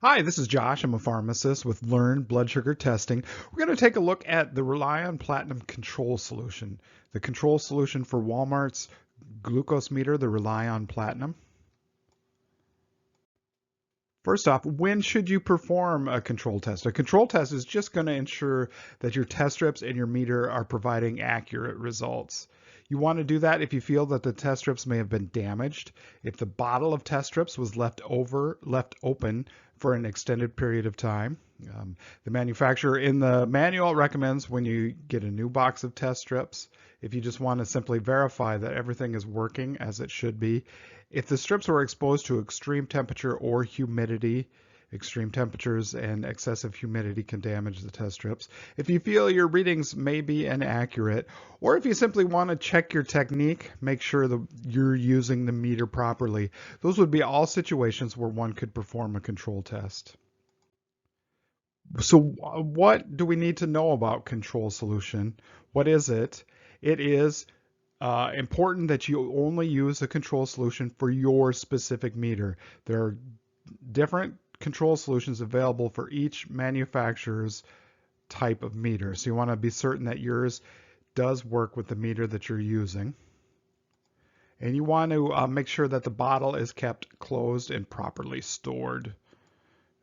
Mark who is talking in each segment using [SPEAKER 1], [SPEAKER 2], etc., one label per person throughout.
[SPEAKER 1] Hi, this is Josh. I'm a pharmacist with Learn Blood Sugar Testing. We're going to take a look at the Relion Platinum control solution, the control solution for Walmart's glucose meter, the Relion Platinum. First off, when should you perform a control test? A control test is just going to ensure that your test strips and your meter are providing accurate results. You want to do that if you feel that the test strips may have been damaged, if the bottle of test strips was left open for an extended period of time. The manufacturer in the manual recommends when you get a new box of test strips, if you just want to simply verify that everything is working as it should be. If the strips were exposed to extreme temperature or humidity, extreme temperatures and excessive humidity can damage the test strips. If you feel your readings may be inaccurate, or if you simply want to check your technique, make sure that you're using the meter properly. Those would be all situations where one could perform a control test. So what do we need to know about control solution? What is it? It is important that you only use a control solution for your specific meter. There are different control solutions available for each manufacturer's type of meter. So you want to be certain that yours does work with the meter that you're using. And you want to make sure that the bottle is kept closed and properly stored.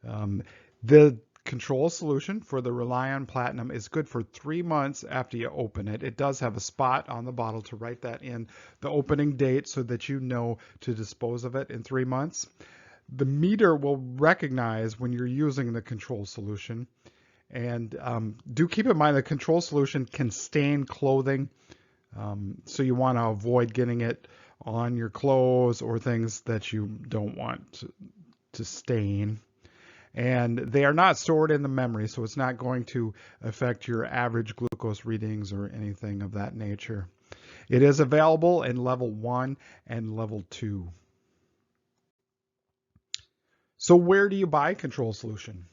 [SPEAKER 1] The control solution for the Relion Platinum is good for 3 months after you open it. It does have a spot on the bottle to write that in the opening date so that you know to dispose of it in 3 months. The meter will recognize when you're using the control solution. And do keep in mind the control solution can stain clothing. So you want to avoid getting it on your clothes or things that you don't want to stain. And they are not stored in the memory, so it's not going to affect your average glucose readings or anything of that nature. It is available in level 1 and level 2. So where do you buy control solution?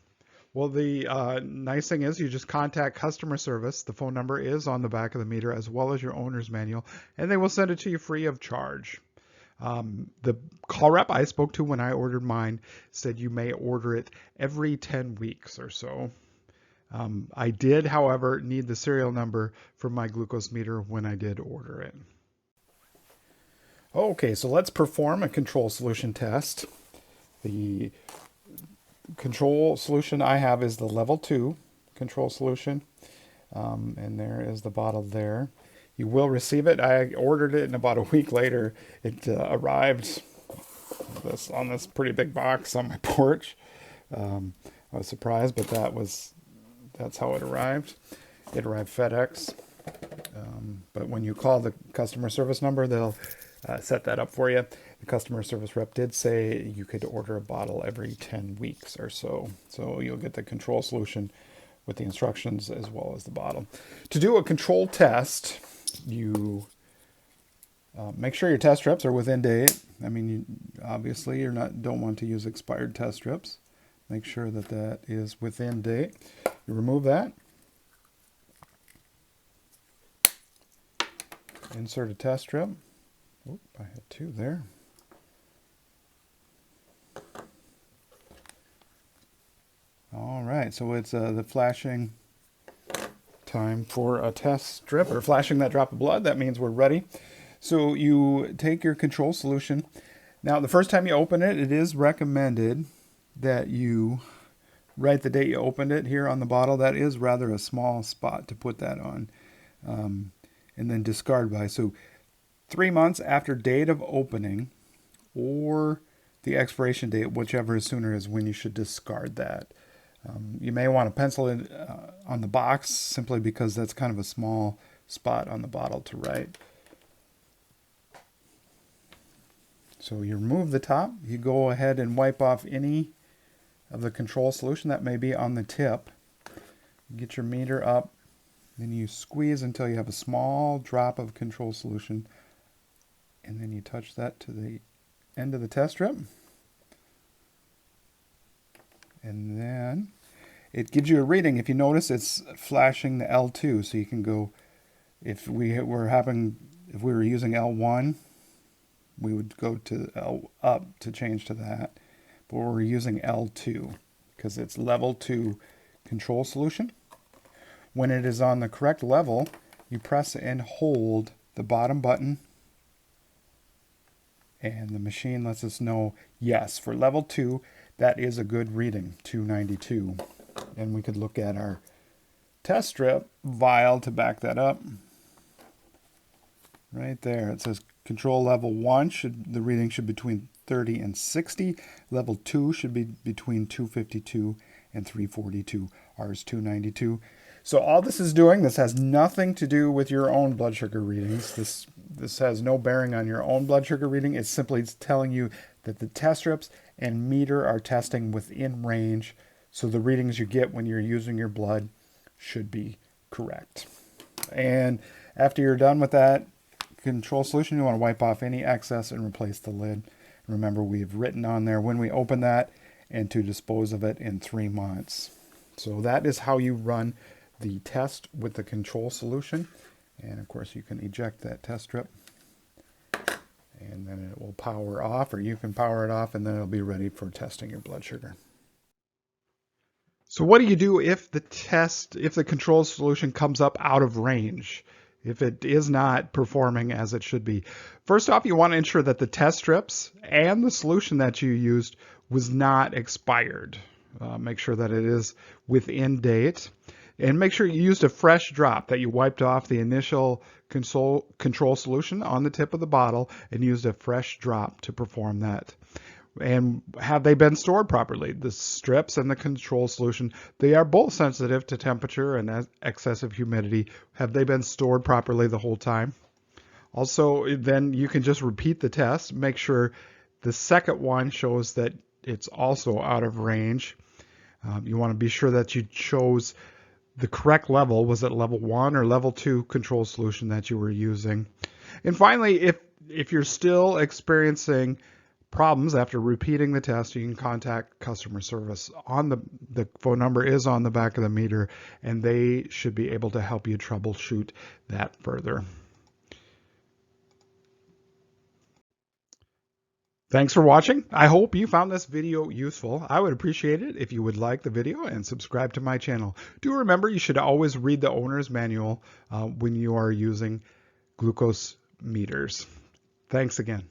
[SPEAKER 1] Well, the nice thing is you just contact customer service. The phone number is on the back of the meter as well as your owner's manual, and they will send it to you free of charge. The call rep I spoke to when I ordered mine said you may order it every 10 weeks or so. I did, however, need the serial number for my glucose meter when I did order it. Okay, so let's perform a control solution test. The control solution I have is the level 2 control solution. And there is the bottle there. You will receive it. I ordered it, and about a week later, it arrived on this pretty big box on my porch. I was surprised, but that's how it arrived. It arrived FedEx. But when you call the customer service number, they'll set that up for you. The customer service rep did say you could order a bottle every 10 weeks or so. So you'll get the control solution with the instructions as well as the bottle. To do a control test, you make sure your test strips are within date. I mean, obviously you don't want to use expired test strips. Make sure that that is within date. You remove that. Insert a test strip. Oop, I had 2 there. All right, so it's the flashing time for a test strip, or flashing that drop of blood. That means we're ready. So you take your control solution. Now, the first time you open it, it is recommended that you write the date you opened it here on the bottle. That is rather a small spot to put that on. And then discard by. So 3 months after date of opening or the expiration date, whichever is sooner, is when you should discard that. You may want to pencil it on the box simply because that's kind of a small spot on the bottle to write. So you remove the top. You go ahead and wipe off any of the control solution that may be on the tip. Get your meter up. Then you squeeze until you have a small drop of control solution. And then you touch that to the end of the test strip. And then it gives you a reading. If you notice, it's flashing the L2, so you can go. If we were using L1, we would go to L up to change to that. But we're using L2, because it's level 2 control solution. When it is on the correct level, you press and hold the bottom button, and the machine lets us know, yes, for level 2, that is a good reading, 292. And we could look at our test strip vial to back that up. Right there, it says control level 1, the reading should be between 30 and 60. Level 2 should be between 252 and 342. Ours 292. So all this is doing, this has nothing to do with your own blood sugar readings. This has no bearing on your own blood sugar reading. It's simply telling you that the test strips and meter are testing within range, so the readings you get when you're using your blood should be correct. And after you're done with that control solution, you want to wipe off any excess and replace the lid. Remember, we've written on there when we open that and to dispose of it in 3 months. So that is how you run the test with the control solution. And of course you can eject that test strip and then it will power off, or you can power it off, and then it'll be ready for testing your blood sugar. So what do you do if the control solution comes up out of range? If it is not performing as it should be? First off, you want to ensure that the test strips and the solution that you used was not expired. Make sure that it is within date. And make sure you used a fresh drop, that you wiped off the initial control solution on the tip of the bottle and used a fresh drop to perform that. And have they been stored properly? The strips and the control solution, they are both sensitive to temperature and excessive humidity. Have they been stored properly the whole time? Also, then you can just repeat the test. Make sure the second one shows that it's also out of range. You want to be sure that you chose the correct level. Was it level 1 or level 2 control solution that you were using? And finally, if you're still experiencing problems after repeating the test, you can contact customer service. The phone number is on the back of the meter, and they should be able to help you troubleshoot that further. Thanks for watching. I hope you found this video useful. I would appreciate it if you would like the video and subscribe to my channel. Do remember, you should always read the owner's manual when you are using glucose meters. Thanks again.